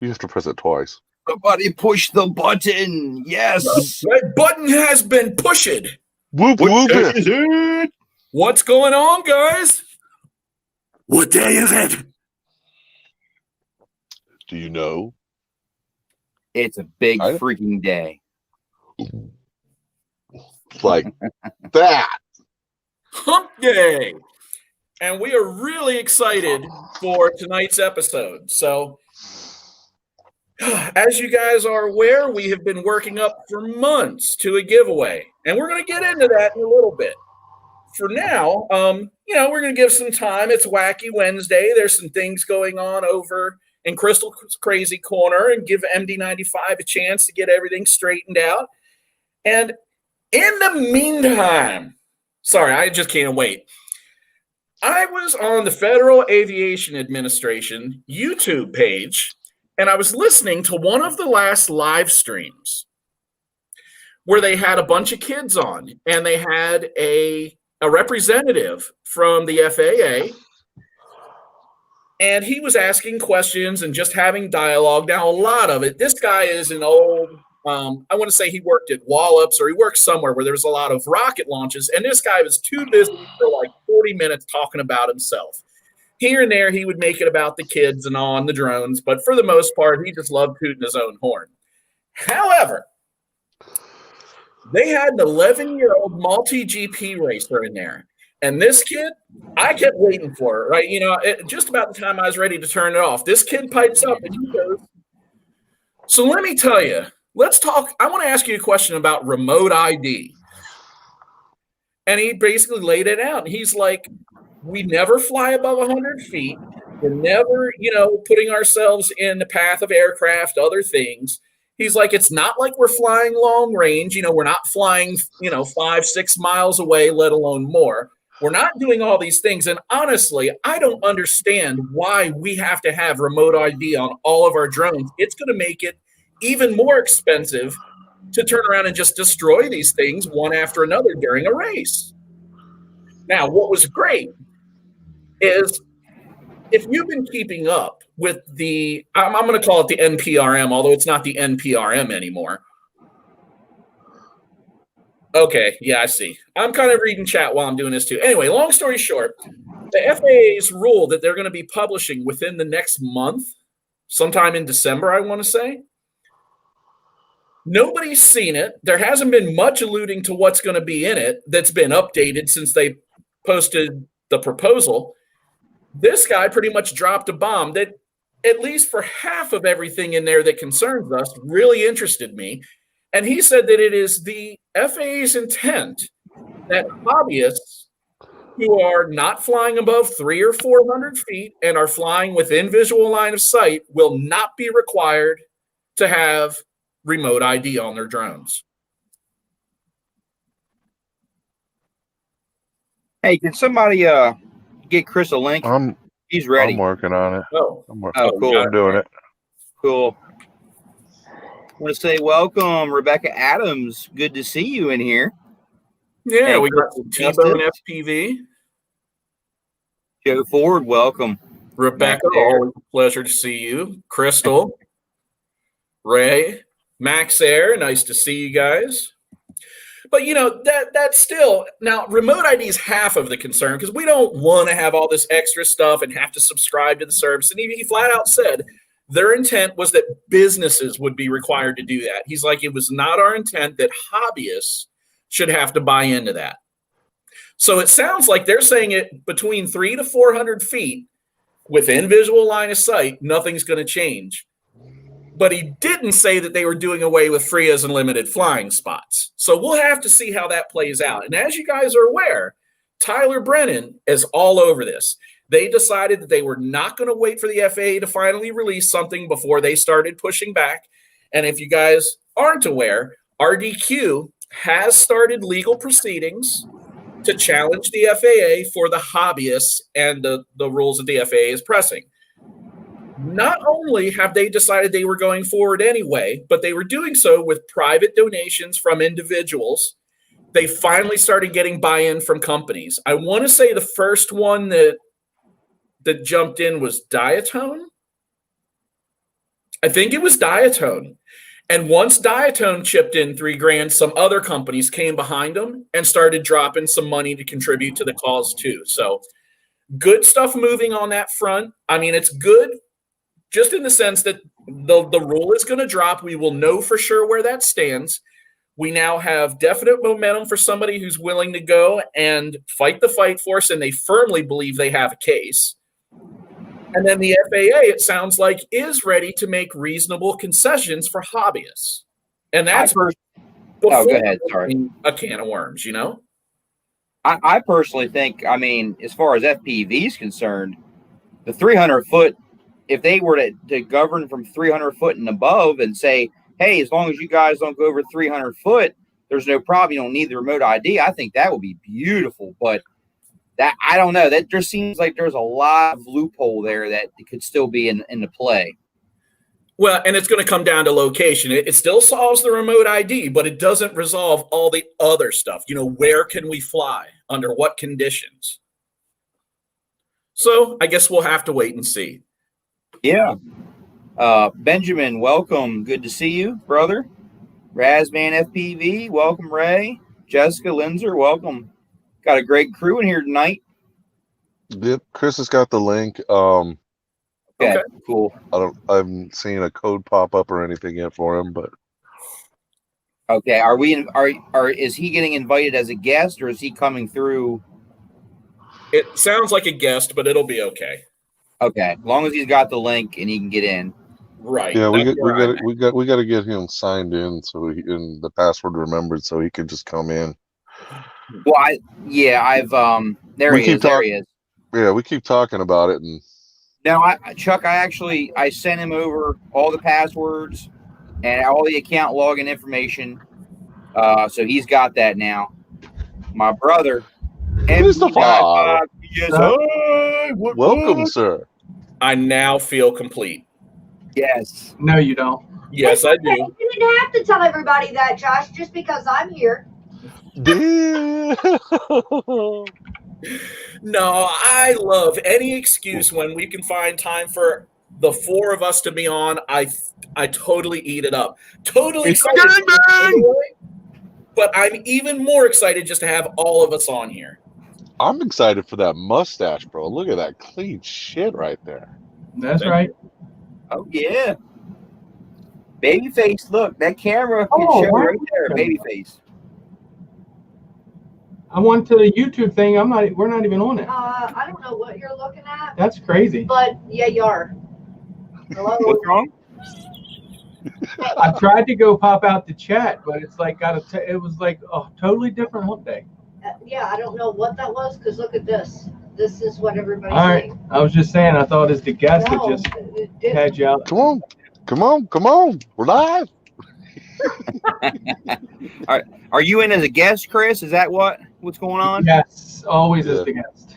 You have to press it twice. Somebody push the button. Yes. That button has been pushed. Whoop, whoop it. Is it? What's going on, guys? What day is it? Do you know? It's a big freaking day. Like that. Hump Day. And we are really excited for tonight's episode. So, as you guys are aware, we have been working up for months to a giveaway. And we're going to get into that in a little bit. For now, we're going to give some time. It's Wacky Wednesday. There's some things going on over in Crystal's Crazy Corner, and give MD95 a chance to get everything straightened out. And in the meantime, sorry, I just can't wait. I was on the Federal Aviation Administration YouTube page, and I was listening to one of the last live streams where they had a bunch of kids on, and they had a representative from the FAA, and he was asking questions and just having dialogue. Now, a lot of it, this guy is an old, I want to say he worked at Wallops, or he worked somewhere where there was a lot of rocket launches, and this guy was too busy for like 40 minutes talking about himself. Here and there, he would make it about the kids and on the drones, but for the most part, he just loved tooting his own horn. However, they had an 11-year-old multi-GP racer in there. And this kid, I kept waiting for it, right? Just about the time I was ready to turn it off, this kid pipes up and he goes, so let me tell you, let's talk. I want to ask you a question about remote ID. And he basically laid it out. And he's like, we never fly above 100 feet. We're never, putting ourselves in the path of aircraft, other things. He's like, it's not like we're flying long range. We're not flying, 5-6 miles away, let alone more. We're not doing all these things. And honestly, I don't understand why we have to have remote ID on all of our drones. It's going to make it even more expensive to turn around and just destroy these things one after another during a race. Now, what was great is, if you've been keeping up with the, I'm going to call it the NPRM, although it's not the NPRM anymore. Okay, yeah, I see. I'm kind of reading chat while I'm doing this too. Anyway, long story short, the FAA's rule that they're going to be publishing within the next month, sometime in December, I want to say. Nobody's seen it. There hasn't been much alluding to what's going to be in it that's been updated since they posted the proposal. This guy pretty much dropped a bomb that, at least for half of everything in there that concerns us, really interested me. And he said that it is the FAA's intent that hobbyists who are not flying above 300 or 400 feet and are flying within visual line of sight will not be required to have remote ID on their drones. Hey, can somebody get Chris a link? He's ready. I'm working on it. Oh, cool. I'm doing it. Cool. I want to say welcome, Rebecca Adams. Good to see you in here. Yeah, hey, we got T-Bone FPV. Joe Ford, welcome. Rebecca, always a pleasure to see you. Crystal, Ray, Max Air, nice to see you guys. But, that's still, now, remote ID is half of the concern, because we don't want to have all this extra stuff and have to subscribe to the service. And he flat out said their intent was that businesses would be required to do that. He's like, it was not our intent that hobbyists should have to buy into that. So it sounds like they're saying it between 300 to 400 feet within visual line of sight, nothing's going to change. But he didn't say that they were doing away with free as unlimited flying spots. So we'll have to see how that plays out. And as you guys are aware, Tyler Brennan is all over this. They decided that they were not going to wait for the FAA to finally release something before they started pushing back. And if you guys aren't aware, RDQ has started legal proceedings to challenge the FAA for the hobbyists and the rules that the FAA is pressing. Not only have they decided they were going forward anyway, but they were doing so with private donations from individuals. They finally started getting buy-in from companies. I want to say the first one that jumped in was Diatone. I think it was Diatone. And once Diatone chipped in $3,000, some other companies came behind them and started dropping some money to contribute to the cause too. So good stuff moving on that front. I mean, it's good just in the sense that the rule is going to drop. We will know for sure where that stands. We now have definite momentum for somebody who's willing to go and fight the fight for us, and they firmly believe they have a case. And then the FAA, it sounds like, is ready to make reasonable concessions for hobbyists. And that's go ahead. Sorry. A can of worms, you know? I personally think, I mean, as far as FPV is concerned, the 300-foot, if they were to govern from 300 foot and above and say, hey, as long as you guys don't go over 300 foot, there's no problem. You don't need the remote ID. I think that would be beautiful. But that, I don't know. That just seems like there's a lot of loophole there that could still be in the play. Well, and it's going to come down to location. It still solves the remote ID, but it doesn't resolve all the other stuff. You know, where can we fly? Under what conditions? So I guess we'll have to wait and see. Yeah. Benjamin, welcome. Good to see you, brother. Razman FPV, welcome, Ray. Jessica Linzer, welcome. Got a great crew in here tonight. Yep, Chris has got the link. Okay, cool. I haven't seen a code pop up or anything yet for him, but okay. Is he getting invited as a guest, or is he coming through? It sounds like a guest, but it'll be okay. Okay, as long as he's got the link and he can get in. Right. Yeah, we got to get him signed in and the password remembered so he can just come in. Well, there he is. Yeah, we keep talking about it, and now Chuck, I sent him over all the passwords and all the account login information. So he's got that now. My brother. Christopher. Welcome, sir. I now feel complete. Yes. No, you don't. Yes, I do. You didn't have to tell everybody that, Josh, just because I'm here. No, I love any excuse when we can find time for the four of us to be on. I totally eat it up. Totally excited. But I'm even more excited just to have all of us on here. I'm excited for that mustache, bro. Look at that clean shit right there. That's right. Oh, yeah. Babyface, look, that camera can show right there, babyface. I went to the YouTube thing. We're not even on it. I don't know what you're looking at. That's crazy. But yeah, you are. Hello? What's wrong? I tried to go pop out the chat, but it's like it was like a totally different hump day. Yeah, I don't know what that was because look at this. This is what everybody's All right. saying. I was just saying, I thought as the guest that just had you out. Come on. We're live. All right. Are you in as a guest, Chris? Is that what's going on? Yes, always as the guest.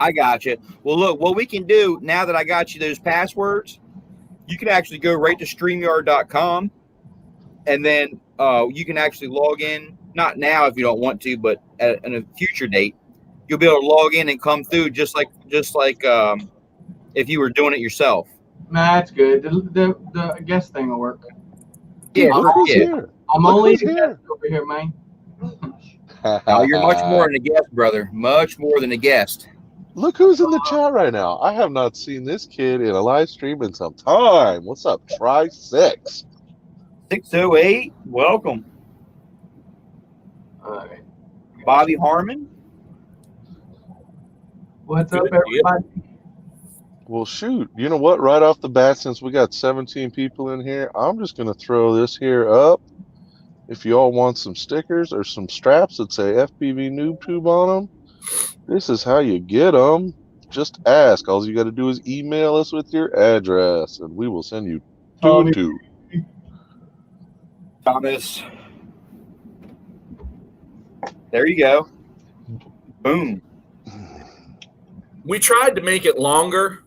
I got you. Well, look, what we can do now that I got you those passwords, you can actually go right to StreamYard.com, and then you can actually log in. Not now if you don't want to, but at a future date, you'll be able to log in and come through just like if you were doing it yourself. Nah, that's good. The guest thing will work. Yeah, Here. I'm only the guest over here, man. Oh, you're much more than a guest, brother. Much more than a guest. Look who's in the chat right now. I have not seen this kid in a live stream in some time. What's up, Try6? 608, welcome. All right. Bobby Harmon. What's up, everybody? Well, shoot. You know what? Right off the bat, since we got 17 people in here, I'm just going to throw this here up. If you all want some stickers or some straps that say FPV Noob Tube on them, this is how you get them. Just ask. All you got to do is email us with your address, and we will send you two. Thomas. There you go. Boom. We tried to make it longer,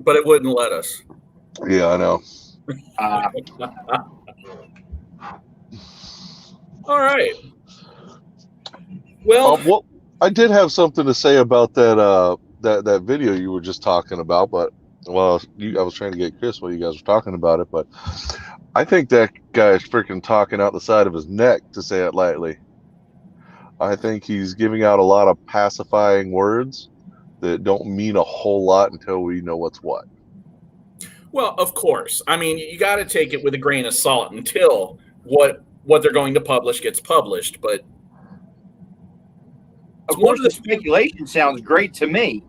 but it wouldn't let us. Yeah, I know. All right. Well, I did have something to say about that video you were just talking about, but Well, I was trying to get Chris while you guys were talking about it, but I think that guy is freaking talking out the side of his neck, to say it lightly. I think he's giving out a lot of pacifying words that don't mean a whole lot until we know what's what. Well, of course. I mean, you got to take it with a grain of salt until what they're going to publish gets published. But Of course, the speculation sounds great to me.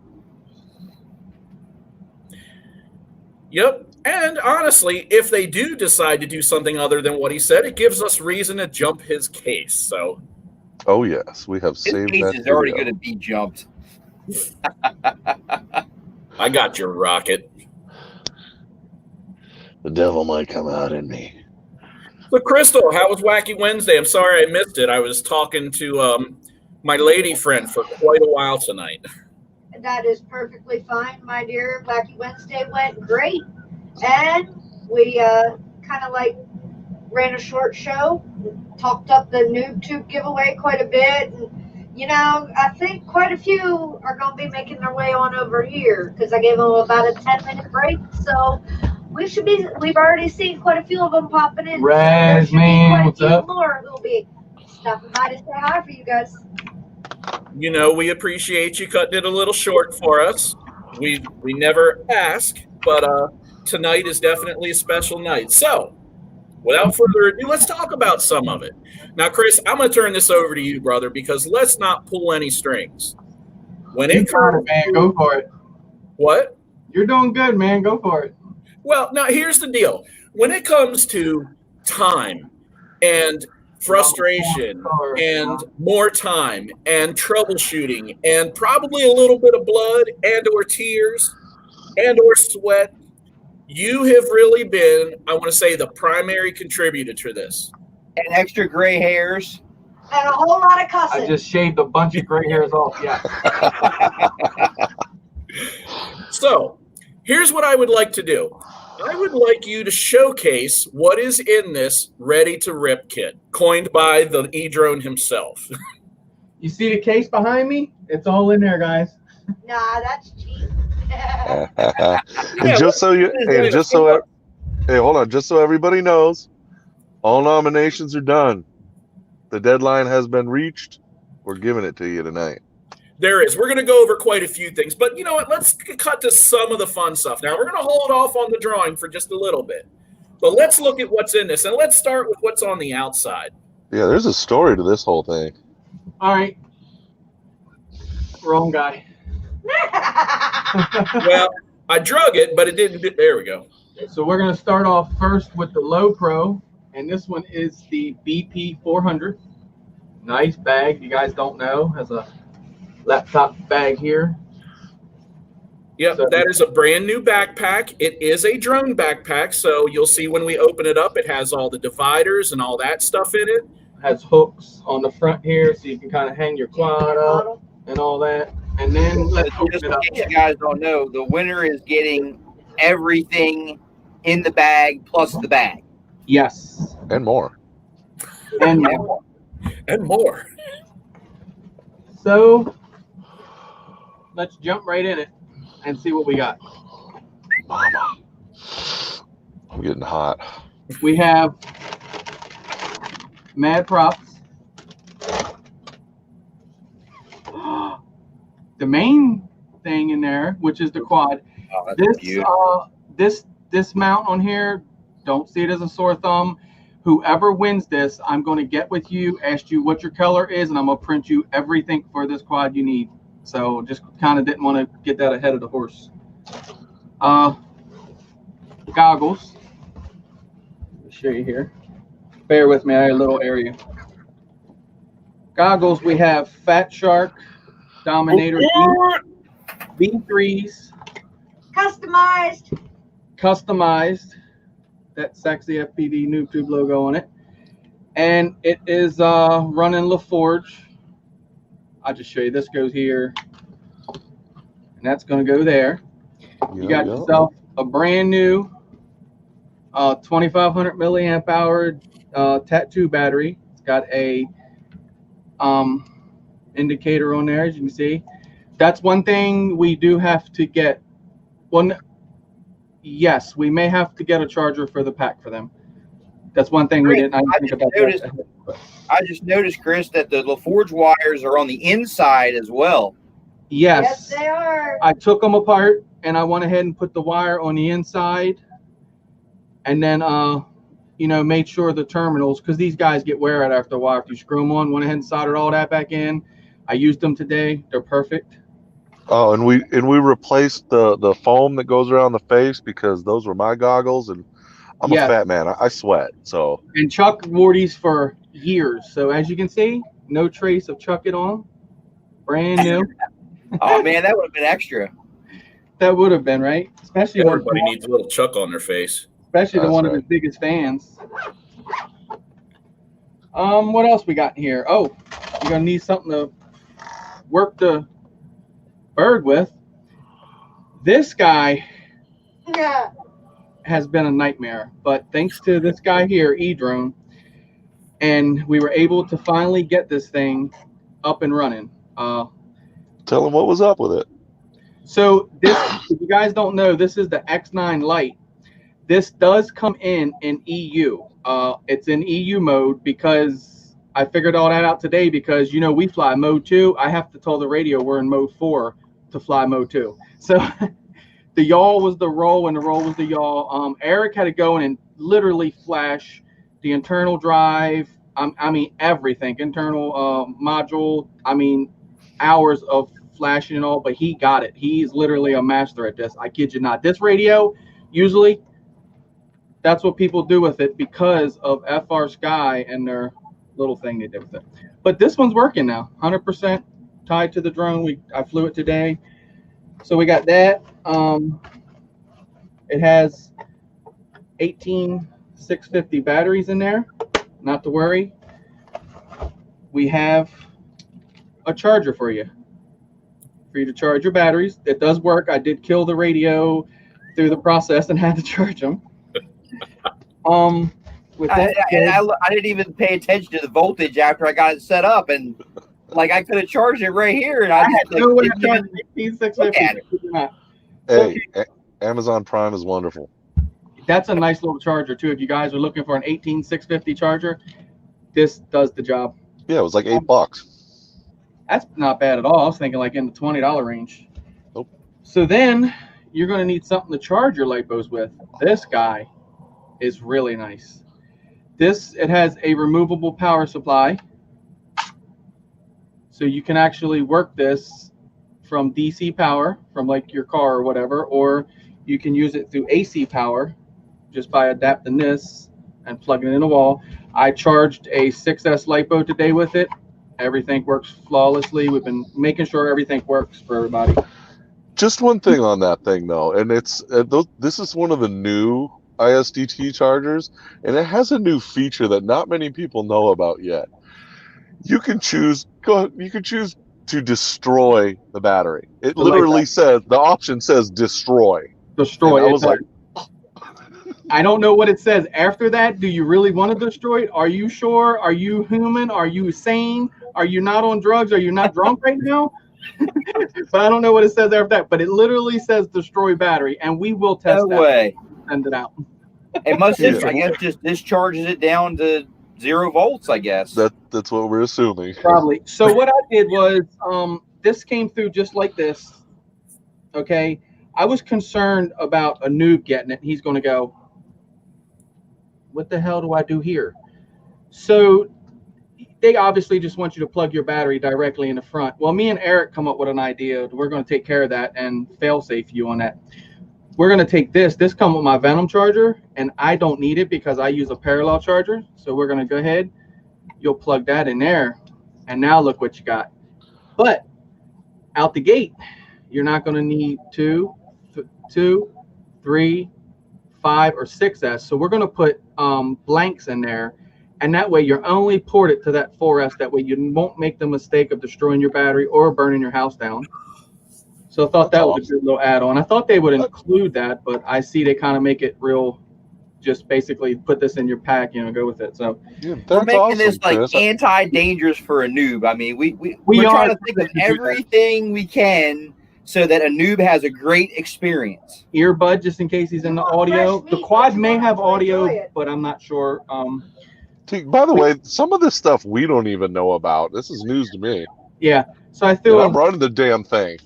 Yep. And honestly, if they do decide to do something other than what he said, it gives us reason to jump his case. So, oh yes, we have His saved case that is already video. going to be jumped. I got your rocket. The devil might come out in me. So, Crystal, how was Wacky Wednesday? I'm sorry I missed it. I was talking to my lady friend for quite a while tonight. That is perfectly fine, my dear. Wacky Wednesday went great. And we kind of like ran a short show, talked up the noob tube giveaway quite a bit. And, you know, I think quite a few are going to be making their way on over here because I gave them about a 10-minute break. So we've already seen quite a few of them popping in. Raz, man, what's up? More who'll be stopping by to say hi for you guys. You know, we appreciate you cutting it a little short for us. We never ask, but tonight is definitely a special night. So, without further ado, let's talk about some of it. Now, Chris, I'm going to turn this over to you, brother, because let's not pull any strings. When it comes, man, go for it. What? You're doing good, man. Go for it. Well, now here's the deal. When it comes to time and frustration and more time and troubleshooting and probably a little bit of blood and or tears and or sweat, you have really been, I want to say, the primary contributor to this. And extra gray hairs. And a whole lot of cussing. I just shaved a bunch of gray hairs off. Yeah. So here's what I would like to do. I would like you to showcase what is in this ready-to-rip kit, coined by the E-Drone himself. You see the case behind me? It's all in there, guys. Nah, that's cheap. And just so everybody knows, all nominations are done. The deadline has been reached. We're giving it to you tonight. There is. We're going to go over quite a few things. But you know what? Let's cut to some of the fun stuff. Now, we're going to hold off on the drawing for just a little bit. But let's look at what's in this. And let's start with what's on the outside. Yeah, there's a story to this whole thing. All right. Wrong guy. Well, I drug it, but it didn't. There we go. So we're going to start off first with the Low Pro. And this one is the BP 400. Nice bag. You guys don't know. Has a laptop bag here. Yep, so that is a brand new backpack. It is a drone backpack, so you'll see when we open it up, it has all the dividers and all that stuff in it. Has hooks on the front here, so you can kind of hang your quad up and all that. And then let's open just it in up. case you guys don't know, the winner is getting everything in the bag plus the bag. Yes. And more. And more. And more. So let's jump right in it and see what we got. Mama. I'm getting hot. We have Mad Props. The main thing in there, which is the quad. Oh, This mount on here, don't see it as a sore thumb. Whoever wins this, I'm going to get with you, ask you what your color is, and I'm going to print you everything for this quad you need. So just kind of didn't want to get that ahead of the horse. Goggles. I'll show you here. Bear with me, I had a little area. Goggles, we have Fat Shark, Dominator B3s. Customized. That sexy FPV Noob Tube logo on it. And it is running LaForge. I'll just show you. This goes here. And that's going to go there. You got yourself a brand new 2500 milliamp hour Tattoo battery. It's got a indicator on there, as you can see. That's one thing we do have to get. Well, Yes, we may have to get a charger for the pack for them. That's one thing I didn't think about. I just noticed, Chris, that the LaForge wires are on the inside as well. Yes, they are. I took them apart and I went ahead and put the wire on the inside, and then made sure the terminals, because these guys get wear out after a while. If you screw them on, went ahead and soldered all that back in. I used them today. They're perfect. Oh, and we replaced the foam that goes around the face, because those were my goggles, and I'm a fat man. I sweat. So. And Chuck wore these for years. So as you can see, no trace of Chuck it on. Brand new. Oh man, that would have been extra. That would have been, right? Especially everybody needs a little Chuck on their face. Especially the one of his biggest fans. What else we got in here? Oh, you're gonna need something to work the bird with. This guy has been a nightmare, but thanks to this guy here, E-Drone, and we were able to finally get this thing up and running. Tell him what was up with it. So this, if you guys don't know, this is the X9 Lite. This does come in EU. It's in EU mode because I figured all that out today, because we fly mode 2. I have to tell the radio we're in mode 4 to fly mode 2. So the yaw was the roll and the roll was the yaw. Eric had to go in and literally flash the internal drive. I mean everything, internal module. I mean hours of flashing and all, but he got it. He's literally a master at this. I kid you not. This radio, usually that's what people do with it because of FR Sky and their little thing they did with it. But this one's working now, 100% tied to the drone. I flew it today. So we got that. It has 18650 batteries in there. Not to worry. We have a charger for you to charge your batteries. It does work. I did kill the radio through the process and had to charge them. With that, I didn't even pay attention to the voltage after I got it set up, and like I could have charged it right here, and I had no way to charge 18650. Hey, Amazon Prime is wonderful. That's a nice little charger too. If you guys are looking for an 18650 charger, this does the job. Yeah, it was like $8. That's not bad at all. I was thinking like in the $20 range. Nope. So then you're going to need something to charge your LiPos with. This guy is really nice. It has a removable power supply. So you can actually work this from DC power, from like your car or whatever, or you can use it through AC power just by adapting this and plugging it in the wall. I charged a 6S LiPo today with it. Everything works flawlessly. We've been making sure everything works for everybody. Just one thing on that thing though, and it's this is one of the new ISDT chargers, and it has a new feature that not many people know about yet. You can choose to destroy the battery. It literally says, the option says destroy. Destroy. And I was like, I don't know what it says after that. Do you really want to destroy it? Are you sure? Are you human? Are you sane? Are you not on drugs? Are you not drunk right now? But I don't know what it says after that. But it literally says destroy battery, and we will test that. No way. Send it out. It must have, I guess, just discharges it down to 0 volts, I guess. That's what we're assuming. Probably. So what I did was, this came through just like this. Okay. I was concerned about a noob getting it. He's going to go, what the hell do I do here? So they obviously just want you to plug your battery directly in the front. Well, me and Eric come up with an idea. We're going to take care of that and fail-safe you on that. We're going to take this come with my Venom charger, and I don't need it because I use a parallel charger. So we're going to go ahead. You'll plug that in there, and now look what you got. But out the gate, you're not going to need 2, 3, 5, or 6S. So we're going to put blanks in there, and that way you're only ported to that 4S. That way you won't make the mistake of destroying your battery or burning your house down. So I thought that was a good little add-on. I thought they would include that, but I see they kind of make it real, just basically put this in your pack, go with it. So yeah, we're making awesome, this like Chris. Anti-dangerous for a noob. I mean, we're trying to think of everything we can so that a noob has a great experience. Earbud just in case he's in the audio. The quad may have audio, but I'm not sure. By the way, some of this stuff we don't even know about. This is news to me. Yeah. So I And threw I'm running the damn thing.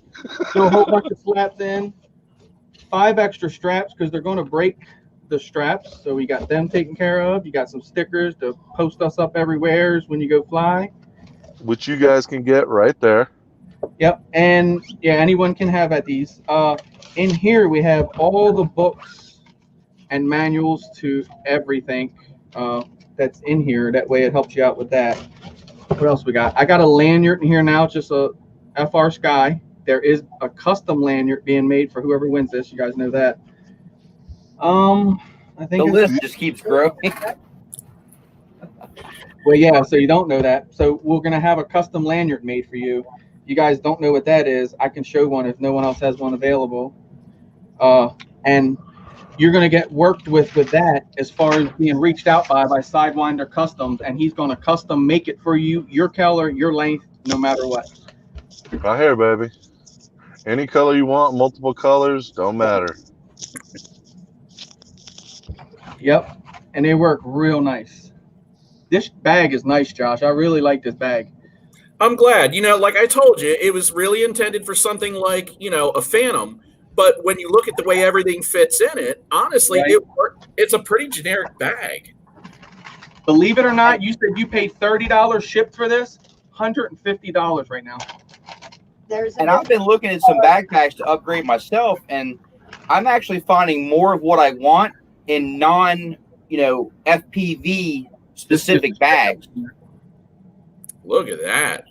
a whole bunch of flaps in, 5 extra straps because they're going to break the straps. So we got them taken care of. You got some stickers to post us up everywhere when you go fly. Which you guys can get right there. Yep. And yeah, anyone can have at these. In here we have all the books and manuals to everything that's in here. That way it helps you out with that. What else we got? I got a lanyard in here now, just a FR Sky. There is a custom lanyard being made for whoever wins this. You guys know that. I think The list just keeps growing. Well, yeah, so you don't know that. So we're going to have a custom lanyard made for you. You guys don't know what that is. I can show one if no one else has one available. And you're going to get worked with that as far as being reached out by Sidewinder Customs, and he's going to custom make it for you, your color, your length, no matter what. Right here, baby. Any color you want, multiple colors, don't matter. Yep, and they work real nice. This bag is nice, Josh. I really like this bag. I'm glad. Like I told you, it was really intended for something like, a Phantom. But when you look at the way everything fits in it, honestly, right. It's a pretty generic bag. Believe it or not, you said you paid $30 shipped for this, $150 right now. And I've been looking at some backpacks to upgrade myself, and I'm actually finding more of what I want in non, FPV specific bags. Look at that.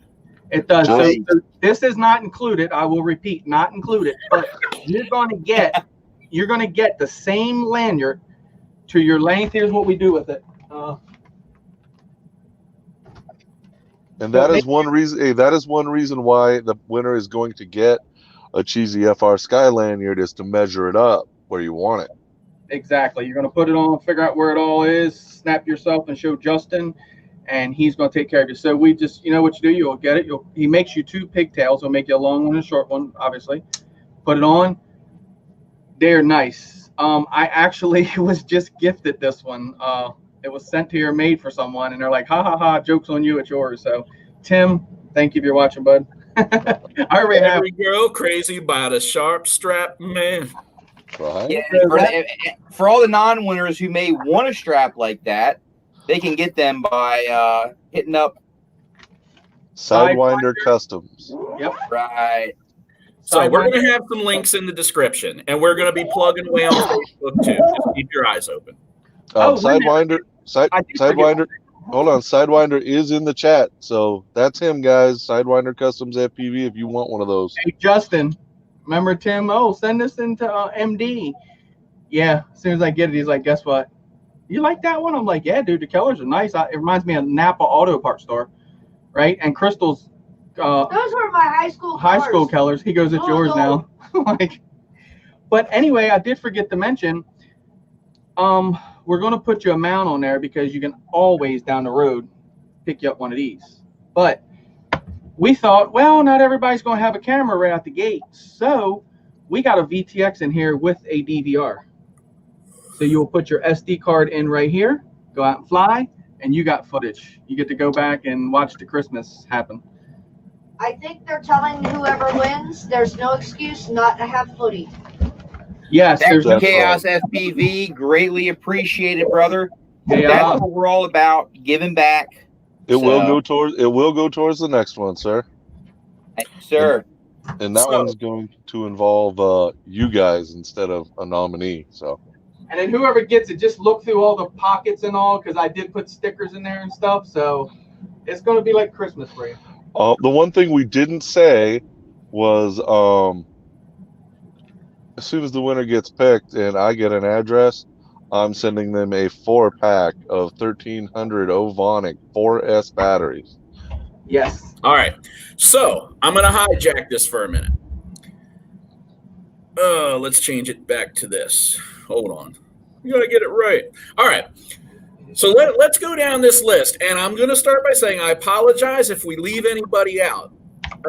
It does. So this is not included. I will repeat, not included. But you're going to get the same lanyard to your length. Here's what we do with it. And that is one reason. Hey, that is one reason why the winner is going to get a cheesy FR Sky lanyard, is to measure it up where you want it. Exactly. You're going to put it on, figure out where it all is, snap yourself, and show Justin, and he's going to take care of you. So we just, what you do, you'll get it. He makes you 2 pigtails. He'll make you a long one and a short one, obviously. Put it on. They're nice. I actually was just gifted this one. It was sent here, made for someone, and they're like, ha, ha, ha, joke's on you, it's yours. So, Tim, thank you if you're watching, bud. I already have. Every girl crazy about a sharp strap man. Right. Yeah, for all the non-winners who may want a strap like that, they can get them by hitting up Sidewinder Customs. Yep. Right. So we're going to have some links in the description, and we're going to be plugging away on Facebook too. Just keep your eyes open. Sidewinder. Hold on. Sidewinder is in the chat, so that's him, guys. Sidewinder Customs FPV. If you want one of those. Hey, Justin. Remember Tim? Oh, send this into MD. Yeah. As soon as I get it, he's like, "Guess what? You like that one?" I'm like, "Yeah, dude. The colors are nice. It reminds me of Napa Auto Parts Store, right?" And Crystal's. Those were my high school colors. He goes, "It's yours now." But anyway, I did forget to mention. We're going to put you a mount on there because you can always down the road pick you up one of these. But we thought, well, not everybody's going to have a camera right out the gate. So we got a VTX in here with a DVR. So you'll put your SD card in right here, go out and fly, and you got footage. You get to go back and watch the Christmas happen. I think they're telling whoever wins, there's no excuse not to have footy. Yes, there's Chaos FPV. Greatly appreciated, brother. That's what we're all about, giving back. It will go towards the next one, sir. Sir. And that one's going to involve you guys instead of a nominee. So. And then whoever gets it, just look through all the pockets and all, because I did put stickers in there and stuff. So it's going to be like Christmas for you. The one thing we didn't say was as soon as the winner gets picked and I get an address, I'm sending them a 4-pack of 1300 Ovonic 4S batteries. Yes. All right. So I'm going to hijack this for a minute. Let's change it back to this. Hold on. You got to get it right. All right. So let's go down this list. And I'm going to start by saying I apologize if we leave anybody out.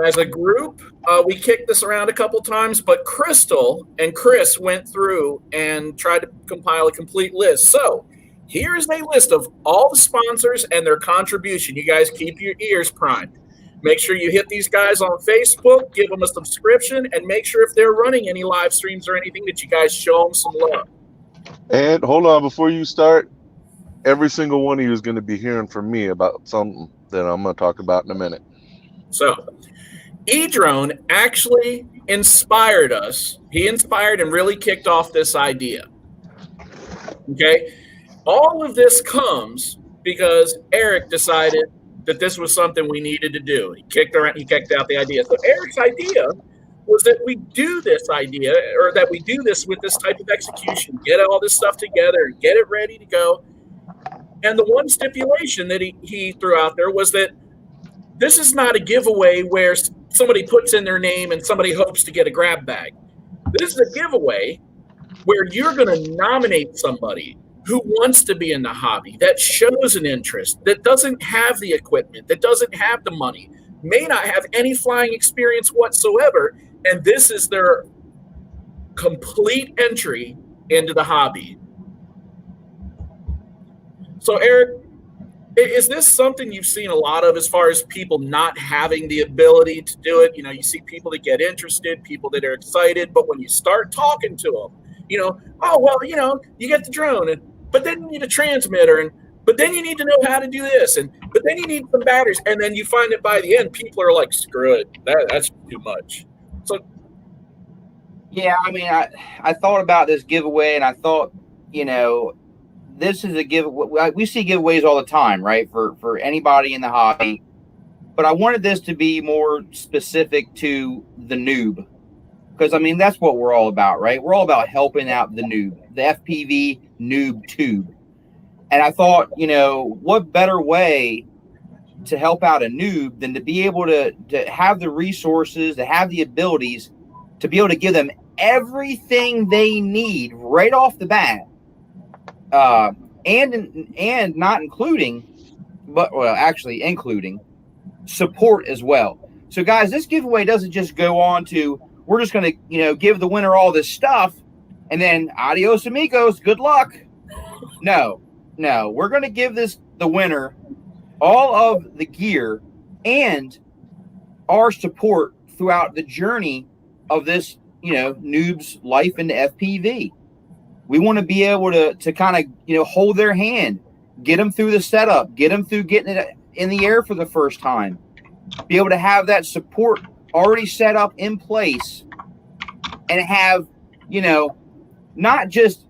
as a group, we kicked this around a couple times, but Crystal and Chris went through and tried to compile a complete list. So here's a list of all the sponsors and their contribution. You guys keep your ears primed. Make sure you hit these guys on Facebook, give them a subscription, and make sure if they're running any live streams or anything that you guys show them some love. And hold on, before you start, every single one of you is going to be hearing from me about something that I'm going to talk about in a minute. So, E-Drone actually inspired us. He inspired and really kicked off this idea. Okay? All of this comes because Eric decided that this was something we needed to do. He kicked out the idea. So Eric's idea was that we do this idea, or that we do this with this type of execution, get all this stuff together and get it ready to go. And the one stipulation that he threw out there was that this is not a giveaway where somebody puts in their name and somebody hopes to get a grab bag. This is a giveaway where you're going to nominate somebody who wants to be in the hobby, that shows an interest, that doesn't have the equipment, that doesn't have the money, may not have any flying experience whatsoever, and this is their complete entry into the hobby. So, Eric, is this something you've seen a lot of as far as people not having the ability to do it? You know, you see people that get interested, people that are excited, but when you start talking to them, you know, oh, well, you know, you get the drone, but then you need a transmitter, but then you need to know how to do this, but then you need some batteries, and then you find that by the end, people are like, screw it, that's too much. So, yeah, I mean, I thought about this giveaway, and I thought, you know, this is a giveaway. We see giveaways all the time, right, for anybody in the hobby, but I wanted this to be more specific to the noob. Because, I mean, that's what we're all about, right? We're all about helping out the noob, the FPV noob tube. And I thought, you know, what better way to help out a noob than to be able to have the resources, to have the abilities, to be able to give them everything they need right off the bat. And not including, but, well, actually including support as well. So, guys, this giveaway doesn't just go on to, we're just going to, you know, give the winner all this stuff and then adios amigos, good luck. No, we're going to give the winner all of the gear and our support throughout the journey of this, you know, noob's life into FPV. We want to be able to kind of, you know, hold their hand, get them through the setup, get them through getting it in the air for the first time, be able to have that support already set up in place and have, you know, not just,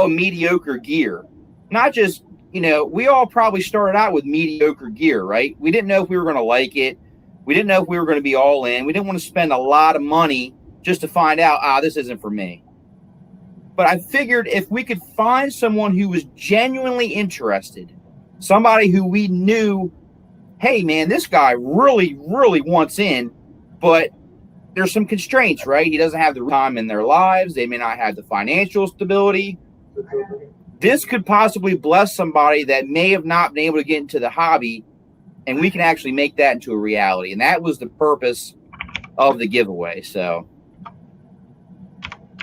mediocre gear, not just, you know, we all probably started out with mediocre gear, right? We didn't know if we were going to like it. We didn't know if we were going to be all in. We didn't want to spend a lot of money just to find out, this isn't for me. But I figured if we could find someone who was genuinely interested, somebody who we knew, hey, man, this guy really, really wants in, but there's some constraints, right? He doesn't have the time in their lives. They may not have the financial stability. This could possibly bless somebody that may have not been able to get into the hobby, and we can actually make that into a reality. And that was the purpose of the giveaway. So,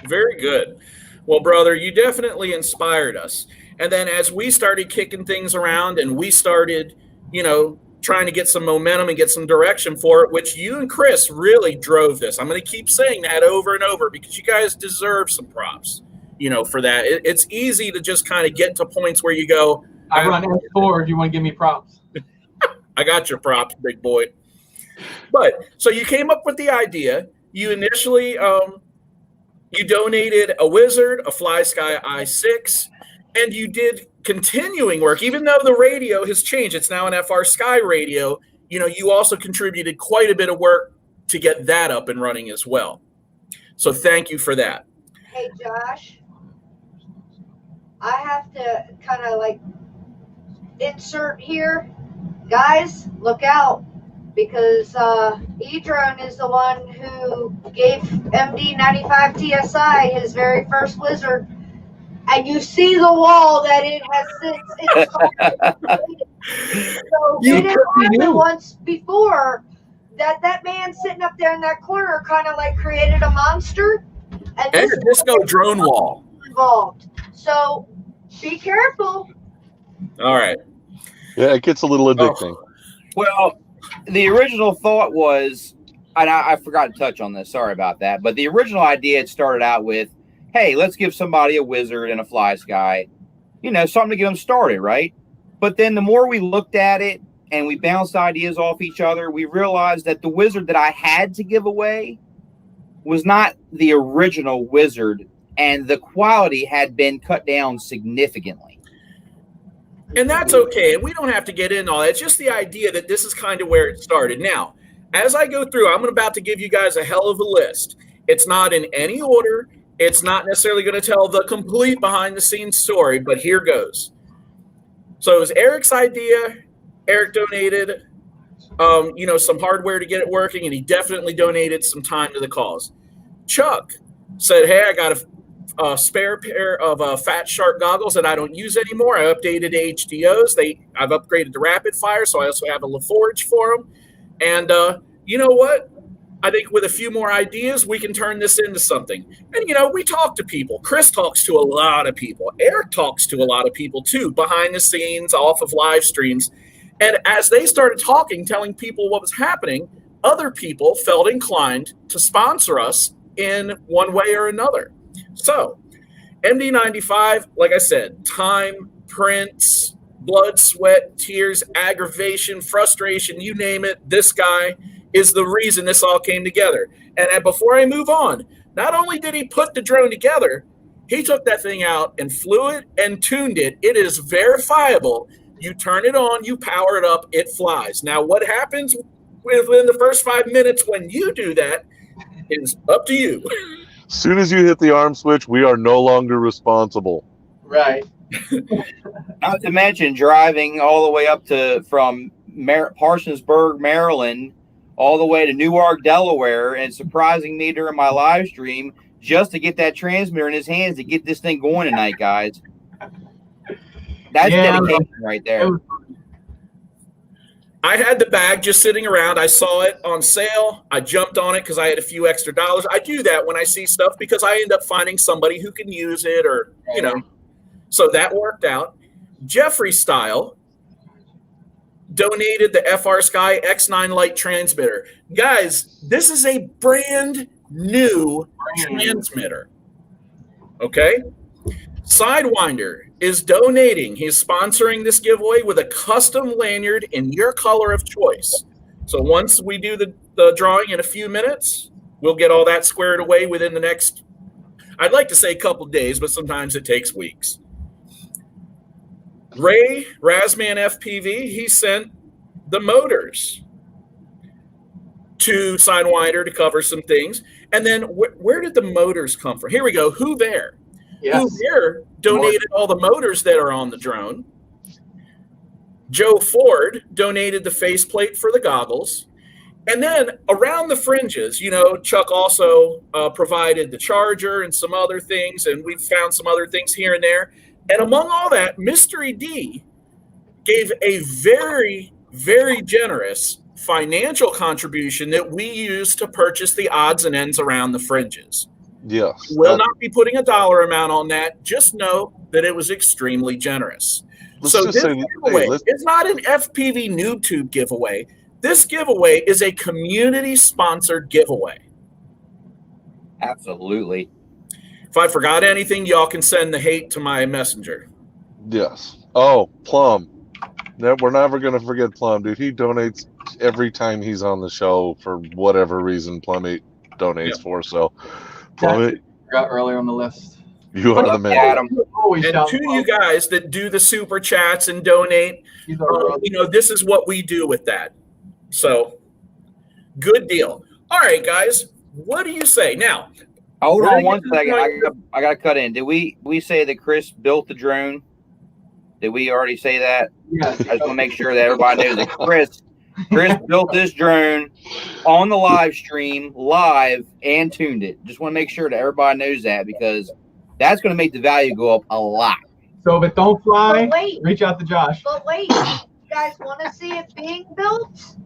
very good. Well, brother, you definitely inspired us. And then as we started kicking things around and we started, you know, trying to get some momentum and get some direction for it, which you and Chris really drove this. I'm going to keep saying that over and over because you guys deserve some props, you know, for that. It's easy to just kind of get to points where you go, I run forward. You want to give me props? I got your props, big boy. But so you came up with the idea. You initially, you donated a Wizard, a FlySky i6, and you did continuing work, even though the radio has changed. It's now an FR Sky radio. You know, you also contributed quite a bit of work to get that up and running as well. So thank you for that. Hey, Josh, I have to kind of like insert here. Guys, look out, because E-Drone is the one who gave MD95 TSI his very first Wizard. And you see the wall that it has since installed. So it had happened once before that man sitting up there in that corner kind of like created a monster, and And a disco drone wall. involved. So be careful. All right. Yeah, it gets a little addicting. Well, the original thought was, and I forgot to touch on this. Sorry about that. But the original idea had started out with, hey, let's give somebody a wizard and a fly sky, something to get them started, right? But then the more we looked at it and we bounced ideas off each other, we realized that the wizard that I had to give away was not the original wizard, and the quality had been cut down significantly. And that's okay. And we don't have to get into all that. It's just the idea that this is kind of where it started. Now, as I go through, I'm about to give you guys a hell of a list. It's not in any order. It's not necessarily going to tell the complete behind-the-scenes story, but here goes. So it was Eric's idea. Eric donated, some hardware to get it working, and he definitely donated some time to the cause. Chuck said, hey, I got a spare pair of Fat Shark goggles that I don't use anymore. I updated HDOs. I've upgraded to rapid fire, so I also have a LaForge for them. And you know what? I think with a few more ideas, we can turn this into something. And, we talk to people. Chris talks to a lot of people. Eric talks to a lot of people, too, behind the scenes, off of live streams. And as they started talking, telling people what was happening, other people felt inclined to sponsor us in one way or another. So, MD95, like I said, time, prints, blood, sweat, tears, aggravation, frustration, you name it, this guy is the reason this all came together. And before I move on, not only did he put the drone together, he took that thing out and flew it and tuned it. It is verifiable. You turn it on, you power it up, it flies. Now, what happens within the first 5 minutes when you do that is up to you. As soon as you hit the arm switch, we are no longer responsible. Right. Not to mention driving all the way up from Parsonsburg, Maryland, all the way to Newark, Delaware, and surprising me during my live stream just to get that transmitter in his hands to get this thing going tonight, guys. That's dedication right there. I had the bag just sitting around. I saw it on sale. I jumped on it because I had a few extra dollars. I do that when I see stuff because I end up finding somebody who can use it or, So that worked out. Jeffrey Style donated the FR Sky X9 Lite transmitter. Guys, this is a brand new transmitter. Okay? Sidewinder is donating. He's sponsoring this giveaway with a custom lanyard in your color of choice. So once we do the drawing in a few minutes, we'll get all that squared away within the next, I'd like to say couple days, but sometimes it takes weeks. Ray Razman FPV, he sent the motors to Sidewinder to cover some things. And then where did the motors come from? Here we go. Who There? Yes. Who There donated all the motors that are on the drone. Joe Ford donated the faceplate for the goggles. And then around the fringes, Chuck also provided the charger and some other things, and we've found some other things here and there. And among all that, Mystery D gave a very, very generous financial contribution that we use to purchase the odds and ends around the fringes. Yes. Will not be putting a dollar amount on that. Just know that it was extremely generous. So this giveaway is not an FPV NoobTube giveaway. This giveaway is a community-sponsored giveaway. Absolutely. If I forgot anything, y'all can send the hate to my messenger. Yes. Oh, Plum. We're never going to forget Plum, dude. He donates every time he's on the show for whatever reason Plum donates for. So, Plum, got earlier on the list. You are the man. And to you guys that do the super chats and donate, this is what we do with that. So, good deal. All right, guys, what do you say? Now, hold on one second. I got to cut in. Did we say that Chris built the drone? Did we already say that? Yeah. I just want to make sure that everybody knows that Chris built this drone on the live stream, live, and tuned it. Just want to make sure that everybody knows that because that's going to make the value go up a lot. So if it don't fly, reach out to Josh. But wait, you guys want to see it being built?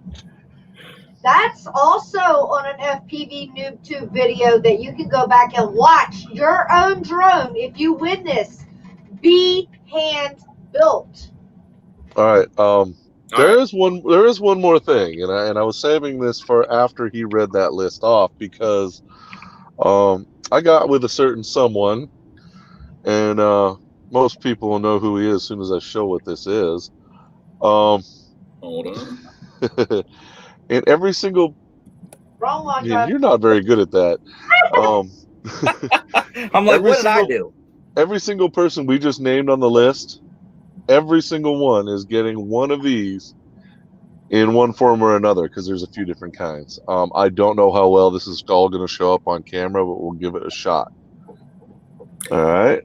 That's also on an FPV NoobTube video that you can go back and watch your own drone. If you win this, be hand built. All right. There right. is one more thing, and I was saving this for after he read that list off because I got with a certain someone, and most people will know who he is as soon as I show what this is. Hold on. And every single Wrong one, yeah, Josh. you're not very good at that. I'm like, Every what did I single- do? Every single person we just named on the list, every single one is getting one of these in one form or another because there's a few different kinds. I don't know how well this is all going to show up on camera, but we'll give it a shot. All right.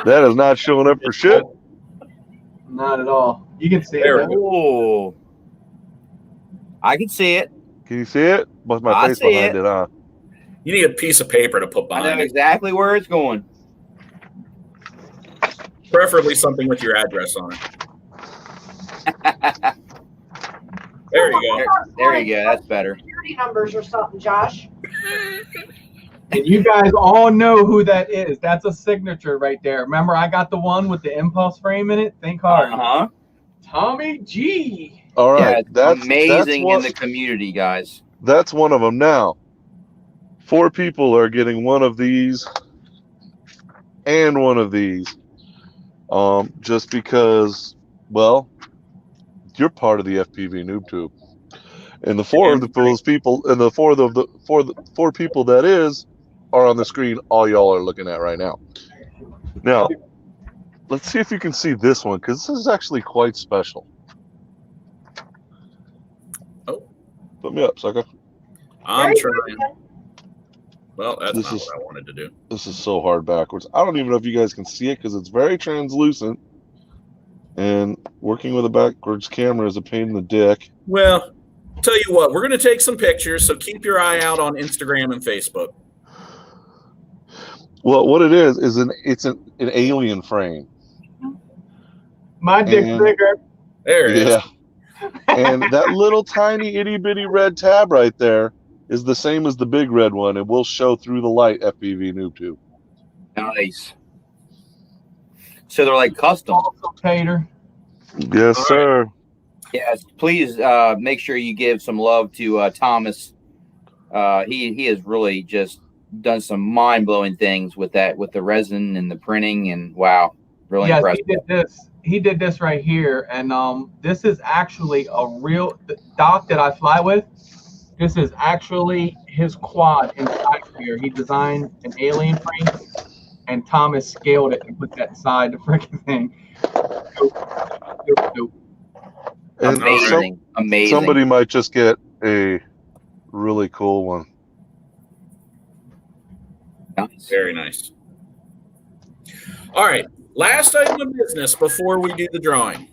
That is not showing up for shit. Not at all. You can see There it. we though. Oh, I can see it. Can you see it? What's my I face see behind it. it, huh? You need a piece of paper to put I know behind it, exactly where it's going. preferably something with your address on it. There you go. There you go. That's better. Security numbers or something, Josh. And you guys all know who that is. That's a signature right there. Remember, I got the one with the impulse frame in it? Think hard. Uh-huh. Tommy G. All Yeah, right. it's that's amazing what, in the community, guys. That's one of them. Now, 4 people are getting one of these and one of these. Just because, well, you're part of the FPV NoobTube, and the four of those people, and the four people that is, are on the screen. All y'all are looking at right now. Now, let's see if you can see this one because this is actually quite special. Oh. Put me up, sucker. I'm Very trying. good. Well, that's This not is- what I wanted to do. This is so hard backwards. I don't even know if you guys can see it because it's very translucent. And working with a backwards camera is a pain in the dick. Well, tell you what, we're going to take some pictures, so keep your eye out on Instagram and Facebook. Well, what it is it's an alien frame. My dick's And- bigger. There it is. Yeah. And that little tiny itty bitty red tab right there is the same as the big red one. It will show through the light FPV NoobTube. Nice. So they're like custom. Tater. Yes, All right. sir. Yes. Please make sure you give some love to Thomas. He has really just done some mind-blowing things with that, with the resin and the printing, and wow, really Yes, impressive. he did this. He did this right here, and this is actually a real dock that I fly with. This is actually his quad inside here. He designed an alien frame, and Thomas scaled it and put that inside the freaking thing. Dope. And Amazing. Amazing. somebody might just get a really cool one. Nice. Very nice. All right. Last item of business before we do the drawing.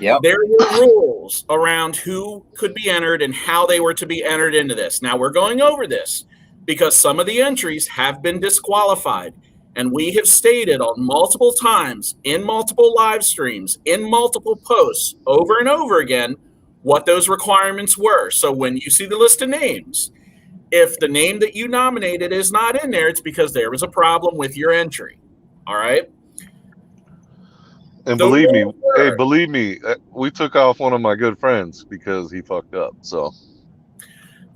Yep. There were rules around who could be entered and how they were to be entered into this. Now, we're going over this because some of the entries have been disqualified. And we have stated on multiple times, in multiple live streams, in multiple posts, over and over again, what those requirements were. So when you see the list of names, if the name that you nominated is not in there, it's because there was a problem with your entry. All right? And The believe me, rules were- believe me, we took off one of my good friends because he fucked up. So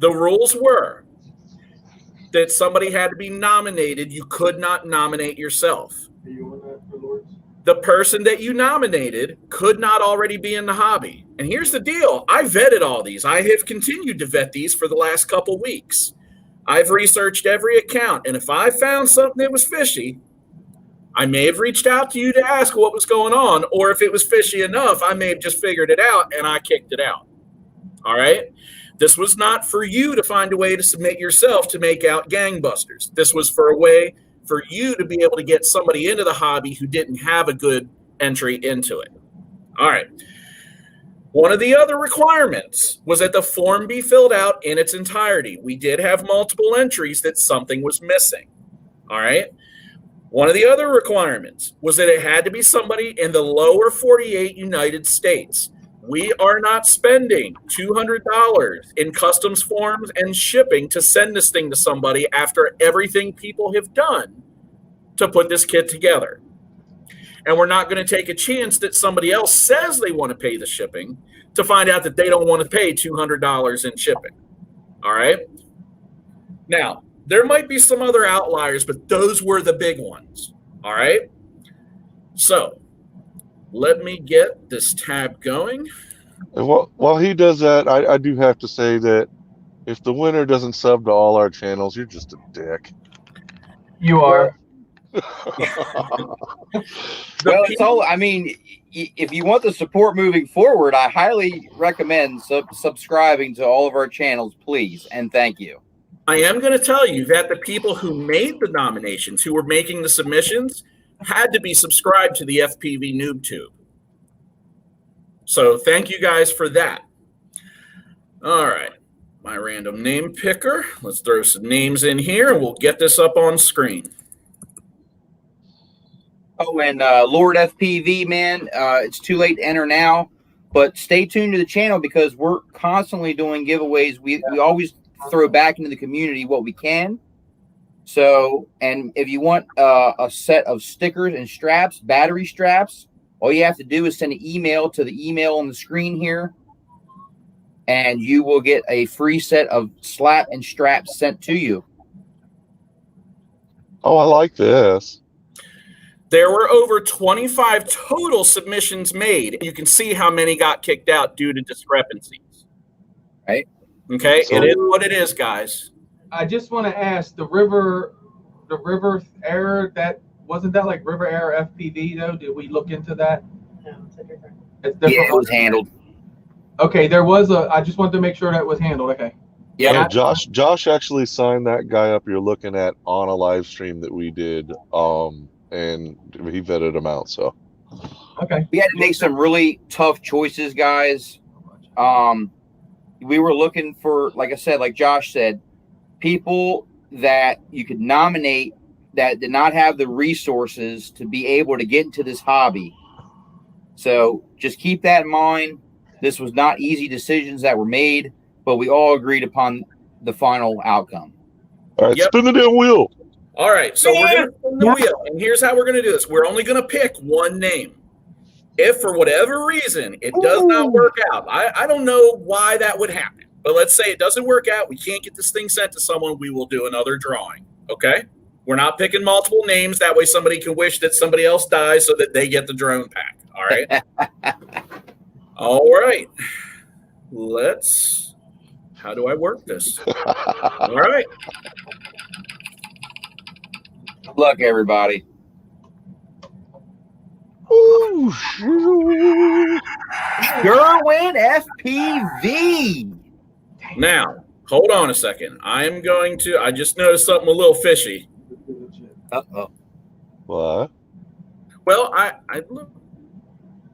The rules were that somebody had to be nominated. You could not nominate yourself. The person that you nominated could not already be in the hobby. And here's the deal. I vetted all these. I have continued to vet these for the last couple weeks. I've researched every account. And if I found something that was fishy, I may have reached out to you to ask what was going on. Or if it was fishy enough, I may have just figured it out and I kicked it out. All right? This was not for you to find a way to submit yourself to make out gangbusters. This was for a way for you to be able to get somebody into the hobby who didn't have a good entry into it. All right. One of the other requirements was that the form be filled out in its entirety. We did have multiple entries that something was missing. All right. One of the other requirements was that it had to be somebody in the lower 48 United States. we are not spending $200 in customs forms and shipping to send this thing to somebody after everything people have done to put this kit together. And we're not going to take a chance that somebody else says they want to pay the shipping to find out that they don't want to pay $200 in shipping. All right. Now, there might be some other outliers, but those were the big ones. All right. So let me get this tab going. And while he does that, I do have to say that if the winner doesn't sub to all our channels, you're just a dick. You are. Well, it's all. I mean, if you want the support moving forward, I highly recommend subscribing to all of our channels, please, and thank you. I am going to tell you that the people who made the nominations, who were making the submissions, had to be subscribed to the FPV NoobTube. So thank you guys for that. All right, my random name picker. Let's throw some names in here, and we'll get this up on screen. Oh, and Lord FPV, man, it's too late to enter now, but stay tuned to the channel because we're constantly doing giveaways. We always throw back into the community what we can. So, and if you want a set of stickers and straps, battery straps, all you have to do is send an email to the email on the screen here, and you will get a free set of slap and straps sent to you. Oh, I like this. There were over 25 total submissions made. You can see how many got kicked out due to discrepancies. Right. Okay. So, it is what it is, guys. I just want to ask the river error, that wasn't that like river error FPV though? Did we look into that? No, it's a different. It's different. Yeah, it was handled. Okay, there was I just wanted to make sure that was handled. Okay. Yeah. Josh actually signed that guy up you're looking at on a live stream that we did, and he vetted him out. So Okay. We had to make some really tough choices, guys. We were looking for, like I said, like Josh said, people that you could nominate that did not have the resources to be able to get into this hobby. So just keep that in mind. This was not easy decisions that were made, but we all agreed upon the final outcome. all right, Yep. spin the damn wheel. All right. So we're going to spin the wheel. And here's how we're going to do this. We're only going to pick one name. If for whatever reason it does not work out, I don't know why that would happen. But let's say it doesn't work out. We can't get this thing sent to someone. We will do another drawing. Okay? We're not picking multiple names. That way somebody can wish that somebody else dies so that they get the drone pack. All right? All right. How do I work this? All right. Good luck, everybody. Ooh, shoot. Sherwin FPV. Now, hold on a second. I just noticed something a little fishy. Uh-oh. What? Well,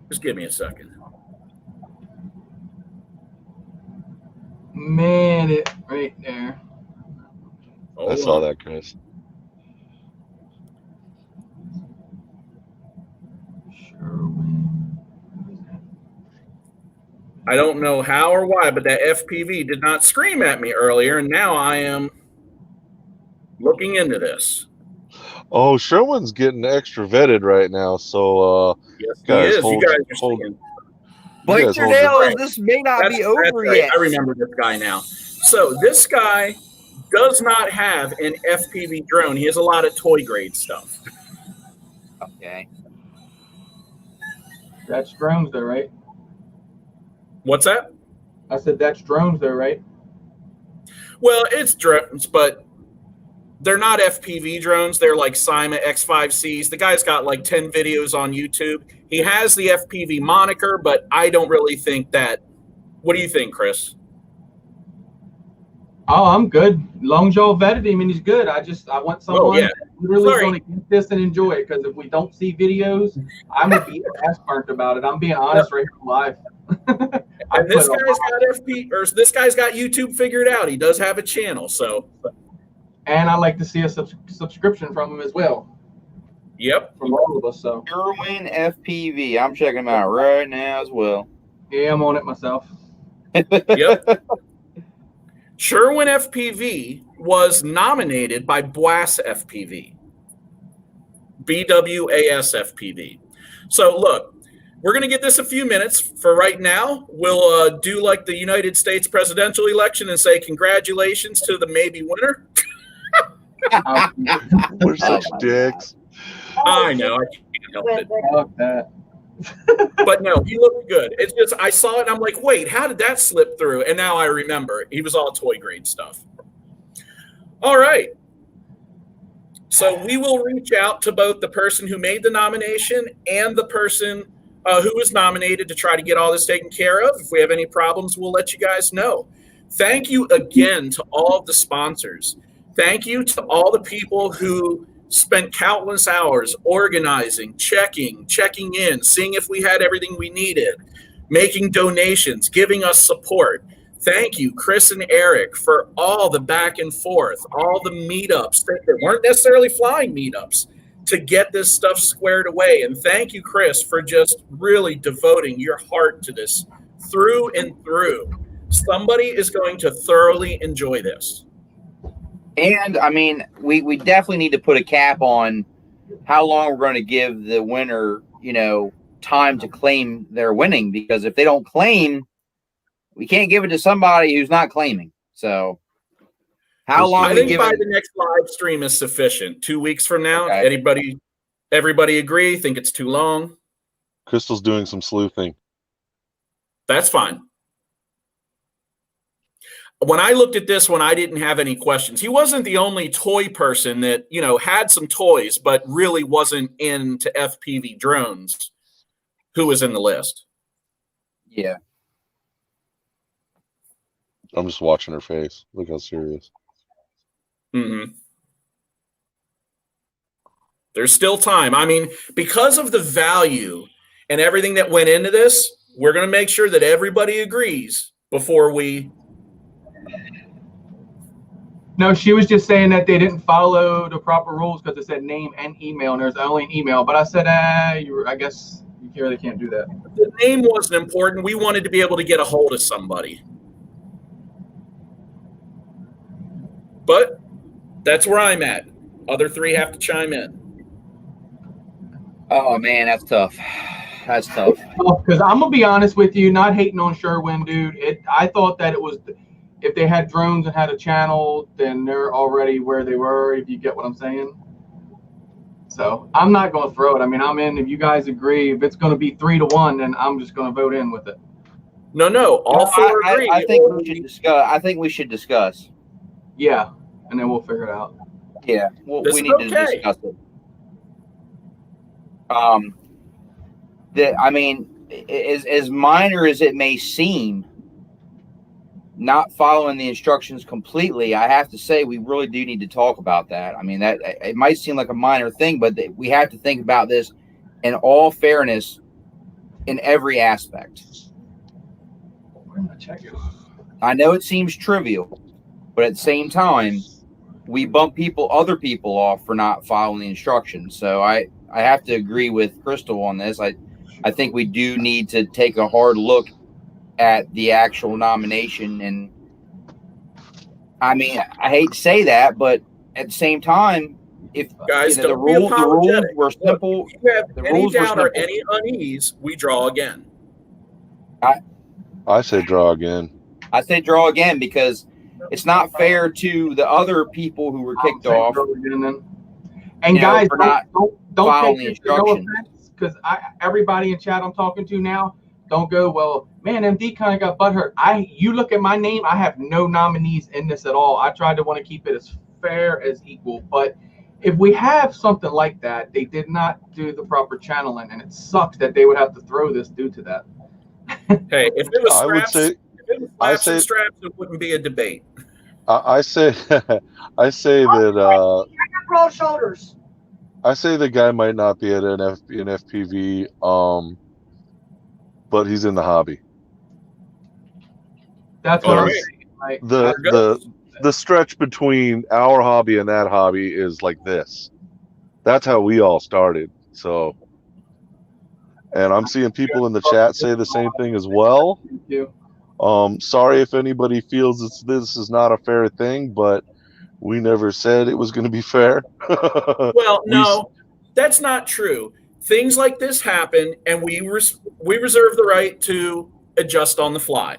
just give me a second. Man, it right there. Hold I saw on. that, Chris. I don't know how or why, but that FPV did not scream at me earlier, and now I am looking into this. Oh, Sherwin's getting extra vetted right now, so Yes, guys, he is. hold- You guys are hold- seeing. Bite guys your hold your- nails. This may not be over That's right. yet. I remember this guy now. So this guy does not have an FPV drone. He has a lot of toy grade stuff. Okay. That's drones though, right? What's that? I said that's drones though, right? Well, it's drones, but they're not FPV drones. They're like Sima X5Cs. The guy's got like 10 videos on YouTube. He has the FPV moniker, but I don't really think that. What do you think, Chris? Oh, I'm good. Long as y'all vetted him and he's good. I want someone yeah. that literally Sorry. going to get this and enjoy it. Because if we don't see videos, I'm gonna be ass burnt about it. I'm being honest right here live. And this guy's got YouTube figured out. He does have a channel, so And I like to see a subscription from him as well, yep. from all of us. So Sherwin FPV. I'm checking him out right now as well. Yeah, I'm on it myself. Yep. Sherwin FPV was nominated by BWAS FPV. BWAS FPV. So look, we're going to get this a few minutes. For right now, we'll do like the United States presidential election and say congratulations to the maybe winner. We're such dicks. I know, I can't help it. Fuck that. But no, he looked good. It's just I saw it and I'm like, wait, how did that slip through? And now I remember. He was all toy grade stuff. All right. So we will reach out to both the person who made the nomination and the person who was nominated to try to get all this taken care of. If we have any problems, we'll let you guys know. Thank you again to all of the sponsors. Thank you to all the people who spent countless hours organizing, checking in, seeing if we had everything we needed, making donations, giving us support. Thank you, Chris and Eric, for all the back and forth, all the meetups that weren't necessarily flying meetups to get this stuff squared away. And thank you, Chris, for just really devoting your heart to this through and through. Somebody is going to thoroughly enjoy this. And I mean, we definitely need to put a cap on how long we're going to give the winner, time to claim their winning, because if they don't claim, we can't give it to somebody who's not claiming. So how long? I think by the next live stream is sufficient. 2 weeks from now. Okay. Everybody agree? Think it's too long? Crystal's doing some sleuthing. That's fine. When I looked at this one, I didn't have any questions. He wasn't the only toy person that, had some toys, but really wasn't into FPV drones who was in the list. Yeah. I'm just watching her face. Look how serious. Mm-hmm. There's still time. I mean, because of the value and everything that went into this, we're going to make sure that everybody agrees before we... No, she was just saying that they didn't follow the proper rules because it said name and email, and there's only an email. But I said, I guess you really can't do that. The name wasn't important. We wanted to be able to get a hold of somebody. But that's where I'm at. Other three have to chime in. Oh, man, that's tough. That's tough. Because I'm going to be honest with you, not hating on Sherwin, dude. I thought that it was... If they had drones and had a channel, then they're already where they were, if you get what I'm saying. So I'm not going to throw it. I mean, I'm in. If you guys agree, if it's going to be 3-1, then I'm just going to vote in with it. No. All four agree. I think we should discuss. I think we should discuss. Yeah, and then we'll figure it out. Yeah, we need to discuss it. I mean, as minor as it may seem, not following the instructions completely, I have to say we really do need to talk about that. I mean, that it might seem like a minor thing, but we have to think about this in all fairness in every aspect. I know it seems trivial, but at the same time, we bump other people off for not following the instructions. So I have to agree with Crystal on this. I think we do need to take a hard look at the actual nomination. And I mean, I hate to say that, but at the same time, if guys, the rules were simple, if you have any doubt or any unease, we draw again. I say draw again. I say draw again because it's not fair to the other people who were kicked off. And guys, don't take the instructions, because everybody in chat I'm talking to now, don't go, well, man, MD kind of got butthurt. You look at my name, I have no nominees in this at all. I tried to want to keep it as fair as equal. But if we have something like that, they did not do the proper channeling, and it sucks that they would have to throw this due to that. Hey, if it was straps, it wouldn't be a debate. I say that broad shoulders. I say the guy might not be at an FPV, but he's in the hobby. That's what I'm saying. The stretch between our hobby and that hobby is like this. That's how we all started. So and I'm seeing people in the chat say the same thing as well. Thank you. Sorry if anybody feels this is not a fair thing, but we never said it was going to be fair. Well, no, that's not true. Things like this happen, and we reserve the right to adjust on the fly.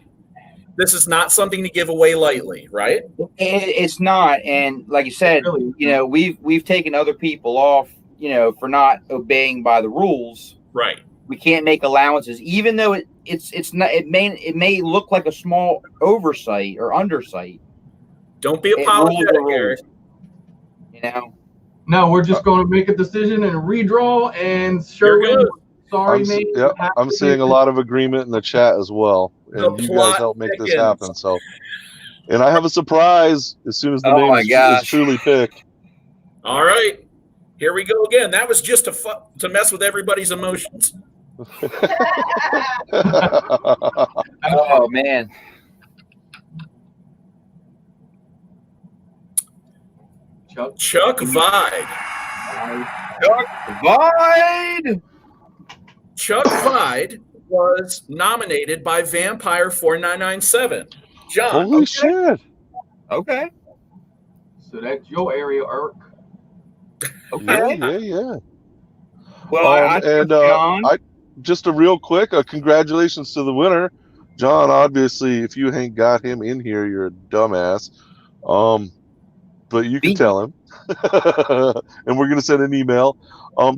This is not something to give away lightly, right? It's not, and like you said, Really? we've taken other people off, for not obeying by the rules. Right. We can't make allowances, even though it's not. It may look like a small oversight or undersight. Don't be It rules apologetic, the rules. Eric. No, we're just going to make a decision and redraw. And You're Sherwin, good. sorry, man. Yeah, I'm seeing a lot of agreement in the chat as well, The and you guys plot help make this thickens. happen. So, and I have a surprise as soon as the Oh name my is gosh. truly picked. All right. Here we go again. That was just to mess with everybody's emotions. Oh man, Chuck Vide. Vide. Chuck Vide was nominated by Vampire 4997. John. Holy shit! Okay. So that's your area, Eric. Okay. Yeah. Well, I and John. just a real quick, congratulations to the winner, John. Obviously, if you ain't got him in here, you're a dumbass. But you can tell him, and we're gonna send an email.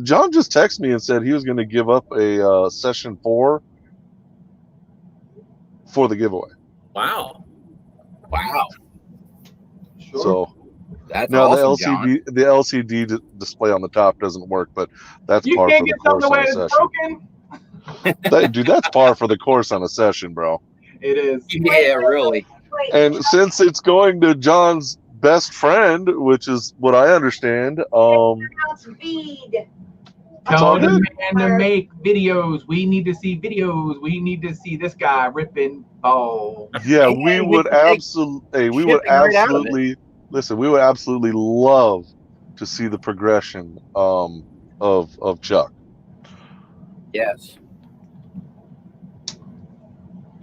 John just texted me and said he was gonna give up a session 4 for the giveaway. Wow. Sure. So That's now awesome, the LCD display on the top doesn't work, but that's You par can't for the get something course the way on a it's session. broken. Dude, that's par for the course on a session, bro. It is. Yeah, really. Wait, And since it's going to John's best friend, which is what I understand, pronounce bead. all Tell the good. man to make videos. We need to see videos. We need to see this guy ripping balls. yeah, Yeah, we we would can take absolutely, we shipping would right out of it. absolutely listen. We would absolutely love to see the progression of Chuck. Yes.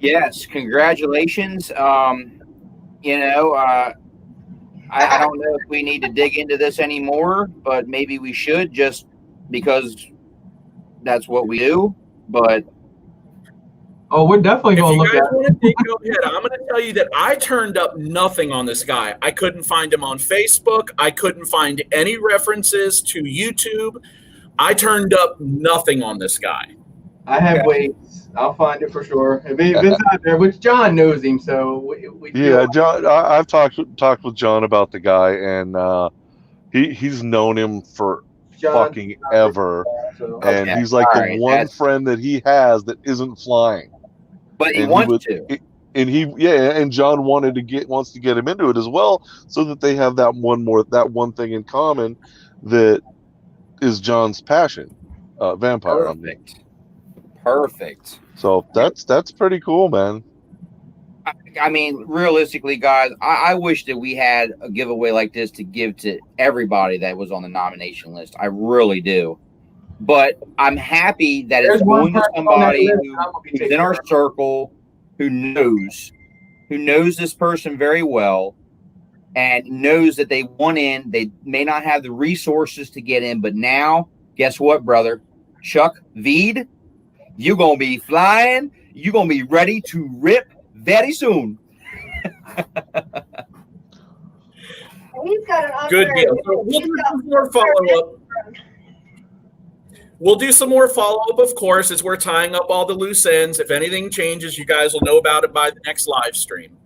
Yes, congratulations. I don't know if we need to dig into this anymore, but maybe we should, just because that's what we do. But Oh, we're definitely If going to you look guys at want to dig, go ahead. I'm going to tell you that I turned up nothing on this guy. I couldn't find him on Facebook. I couldn't find any references to YouTube. I turned up nothing on this guy. I have weights. I'll find it for sure. If it's out there, which John knows him, so we Yeah, John. I've talked with John about the guy, and he's known him for John, fucking ever, so. and Okay, he's like all the right, one that's- friend that he has that isn't flying. but he And wants to. and John wants to get him into it as well, so that they have that one thing in common that is John's passion, vampire. Perfect. So that's pretty cool, man. I mean, realistically, guys, I wish that we had a giveaway like this to give to everybody that was on the nomination list. I really do. But I'm happy that it's There's one going to person on that somebody list that I'm gonna be who's taking in our care of. circle, who knows this person very well, and knows that they want in. They may not have the resources to get in, but now, guess what, brother? Chuck Veed, you're going to be flying. You're going to be ready to rip very soon. He's got an Good unfair deal. So we'll he's do got some more follow-up. We'll do some more follow-up, of course, as we're tying up all the loose ends. If anything changes, you guys will know about it by the next live stream.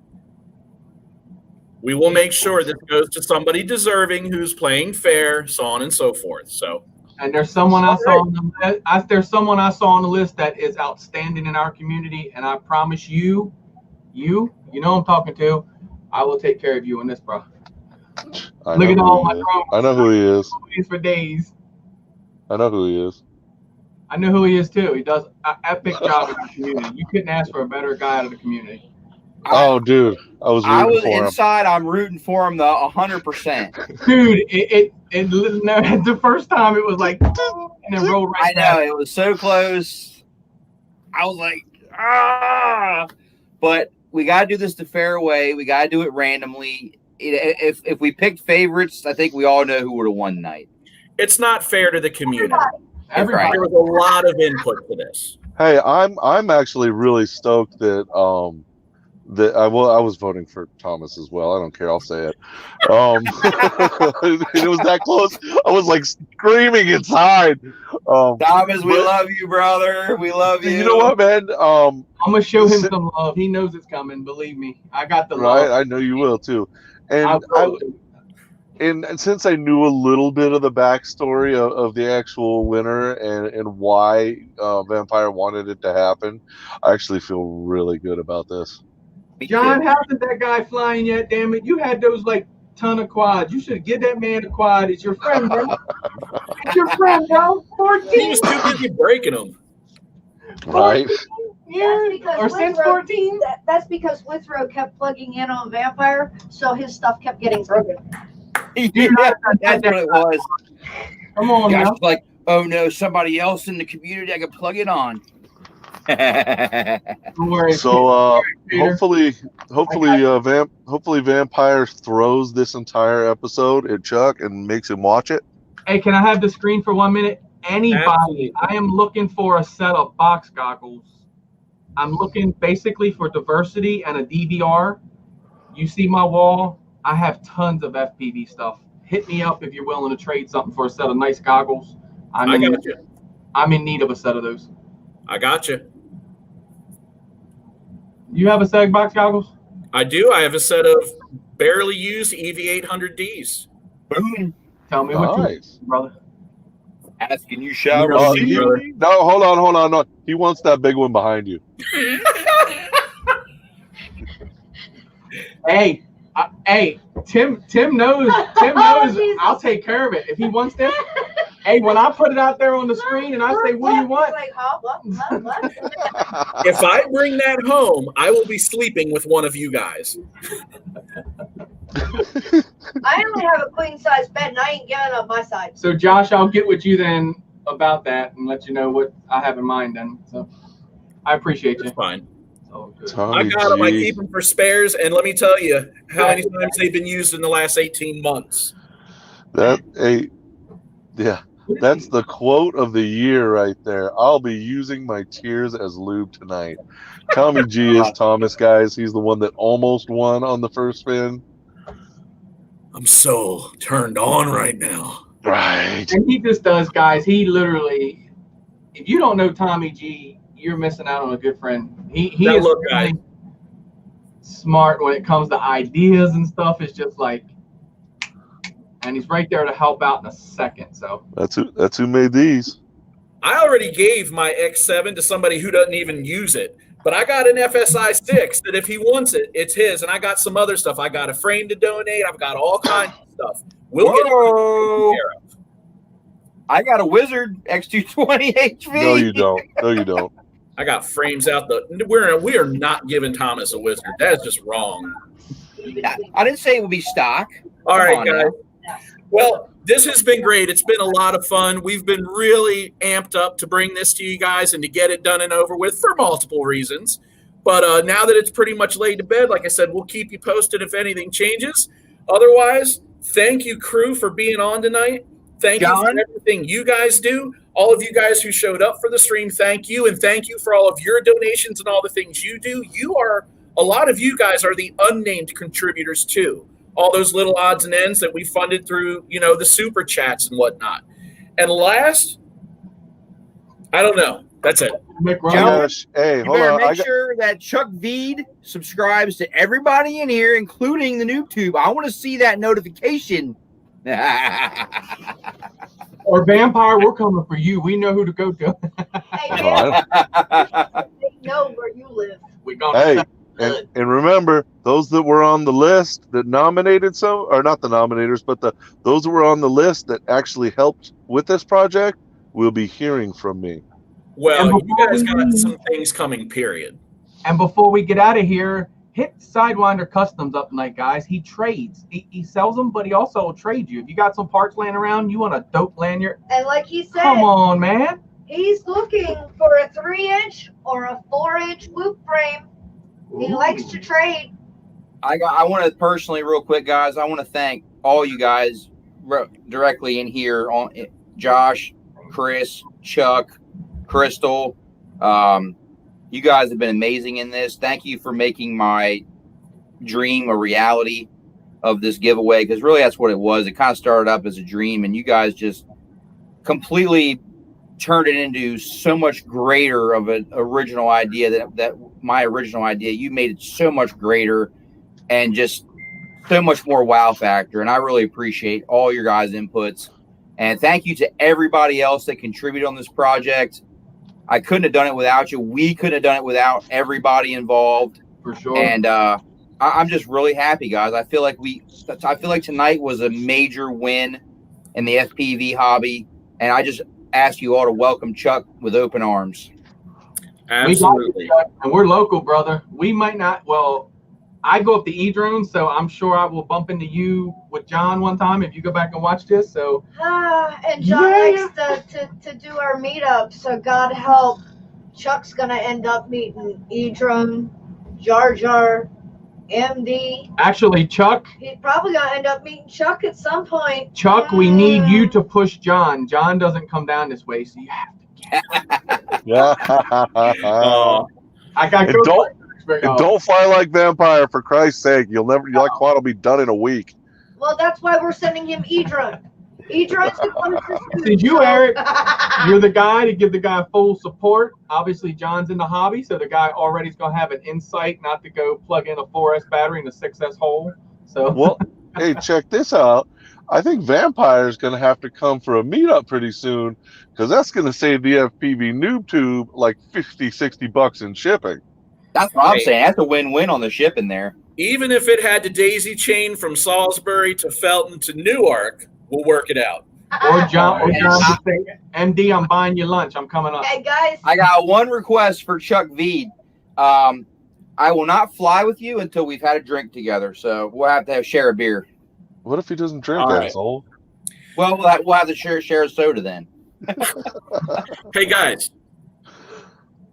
We will make sure this goes to somebody deserving who's playing fair, so on and so forth. So, And there's someone I saw on the there's someone I saw on the list that is outstanding in our community, and I promise you know who I'm talking to. I will take care of you in this, bro. Look at all my promos. I know who he is. For days. I know who he is. I know who he is too. He does an epic job in the community. You couldn't ask for a better guy out of the community. Oh, dude, I was rooting for him. Inside. I'm rooting for him 100%. Dude, the first time it was like, and then rolled right I know back. it was so close. I was like, ah. But we got to do this the fair way. We got to do it randomly. If we picked favorites, I think we all know who would have won tonight. It's not fair to the community. Everybody. There was a lot of input to this. Hey, I'm actually really stoked that I was voting for Thomas as well. I don't care. I'll say it. It was that close. I was like screaming inside. Thomas, we love you, brother. We love you. You know what, man? I'm gonna show him some love. He knows it's coming. Believe me, I got the love. Right, I know you will too. And And since I knew a little bit of the backstory of the actual winner and why Vampire wanted it to happen, I actually feel really good about this. John, hasn't that guy flying yet? Damn it! You had those like ton of quads. You should give that man a quad. It's your friend, bro. It's your friend, bro. 14. He was too busy breaking them. Right? Or since 14. That's because Withrow kept plugging in on Vampire, so his stuff kept getting broken. Yeah, that's what it was. Come on, Josh now. was like, oh no, somebody else in the community I could plug it on. Don't worry. So Peter. hopefully Vampire throws this entire episode at Chuck and makes him watch it. Hey, can I have the screen for 1 minute? Anybody, Absolutely. I am looking for a set of box goggles. I'm looking basically for diversity and a DVR. You see my wall? I have tons of FPV stuff. Hit me up if you're willing to trade something for a set of nice goggles. I got you. I'm in need of a set of those. I got you. You have a set of box goggles? I do. I have a set of barely used EV800Ds. Boom. Tell me what you Nice. want, brother. Asking you shall Oh, receive. No, hold on. No, he wants that big one behind you. Hey, Tim knows. I'll take care of it if he wants this. Hey, when I put it out there on the screen and I say, "What do you want?" He's like, huh? What? If I bring that home, I will be sleeping with one of you guys. I only have a queen size bed, and I ain't giving up my side. So, Josh, I'll get with you then about that and let you know what I have in mind then. So, I appreciate you. It's fine. Oh, good. I got them. I keep them for spares, and let me tell you how many times they've been used in the last 18 months. That's the quote of the year right there. I'll be using my tears as lube tonight. Tommy G is Thomas, guys. He's the one that almost won on the first spin. I'm so turned on right now. Right. And he just does, guys. He literally, if you don't know Tommy G, you're missing out on a good friend. He That is look really guy. smart when it comes to ideas and stuff. It's just like, and he's right there to help out in a second. So That's who made these. I already gave my X7 to somebody who doesn't even use it, but I got an FSI 6 that if he wants it, it's his. And I got some other stuff. I got a frame to donate. I've got all kinds of stuff. We'll get it taken care of. I got a Wizard X220 HV. No, you don't. No, you don't. I got frames out. We are not giving Thomas a Wizard. That is just wrong. I didn't say it would be stock. All Come right, on guys. now. Well, this has been great. It's been a lot of fun. We've been really amped up to bring this to you guys and to get it done and over with for multiple reasons. But now that it's pretty much laid to bed, like I said, we'll keep you posted if anything changes. Otherwise, thank you, crew, for being on tonight. Thank you for everything you guys do. All of you guys who showed up for the stream, thank you. And thank you for all of your donations and all the things you do. A lot of you guys are the unnamed contributors too. All those little odds and ends that we funded through, the super chats and whatnot. And last, I don't know. That's it. Josh, hey, You hold better on. make sure that Chuck Veed subscribes to everybody in here, including the NoobTube. I want to see that notification. Or Vampire, we're coming for you. We know who to go to. Hey, man, they know where you live. We gonna Hey, and remember, those that were on the list that nominated some, or not the nominators, but those that were on the list that actually helped with this project will be hearing from me. Well, And you guys got some things coming, period. And before we get out of here, hit Sidewinder Customs up tonight, guys. He trades. He sells them, but he also will trade you. If you got some parts laying around, you want a dope lanyard, And like he said, come on, man. He's looking for a 3-inch or a 4-inch whoop frame. He likes to trade. I want to personally, real quick, guys. I want to thank all you guys directly in here on Josh, Chris, Chuck, Crystal. You guys have been amazing in this. Thank you for making my dream a reality of this giveaway, because really that's what it was. It kind of started up as a dream, and you guys just completely turned it into so much greater of an original idea that my original idea. You made it so much greater and just so much more wow factor. And I really appreciate all your guys' inputs. And thank you to everybody else that contributed on this project. I couldn't have done it without you. We couldn't have done it without everybody involved. For sure. And I'm just really happy, guys. I feel like tonight was a major win in the FPV hobby. And I just ask you all to welcome Chuck with open arms. Absolutely. And we're local, brother. We might not, well, I go up to E-Drone, so I'm sure I will bump into you with John one time if you go back and watch this. So And John likes to do our meetup, so God help, Chuck's gonna end up meeting E-Drone, Jar Jar, MD. actually, Chuck, He's probably gonna end up meeting Chuck at some point. we need you to push John. John doesn't come down this way, so you have to get Yeah. I got And good don't- experience. And don't fly like Vampire, for Christ's sake. Your quad will be done in a week. Well, that's why we're sending him E-Drone. E-Drone's the one who's Did you, Eric? You're the guy to give the guy full support. Obviously, John's in the hobby, so the guy already is going to have an insight not to go plug in a 4S battery in a 6S hole. So, Well, hey, check this out. I think Vampire is going to have to come for a meetup pretty soon, because that's going to save the FPV Noob Tube like $50-$60 in shipping. That's what I'm saying. That's a win-win on the shipping there. Even if it had to daisy chain from Salisbury to Felton to Newark, we'll work it out. or John just say, MD, I'm buying you lunch. I'm coming up. Hey, guys. I got one request for Chuck Veed. I will not fly with you until we've had a drink together. So we'll have to share a beer. What if he doesn't drink, All right. asshole? Well, we'll have to share a soda then. Hey, guys.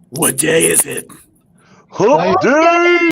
What day is it? Hump day!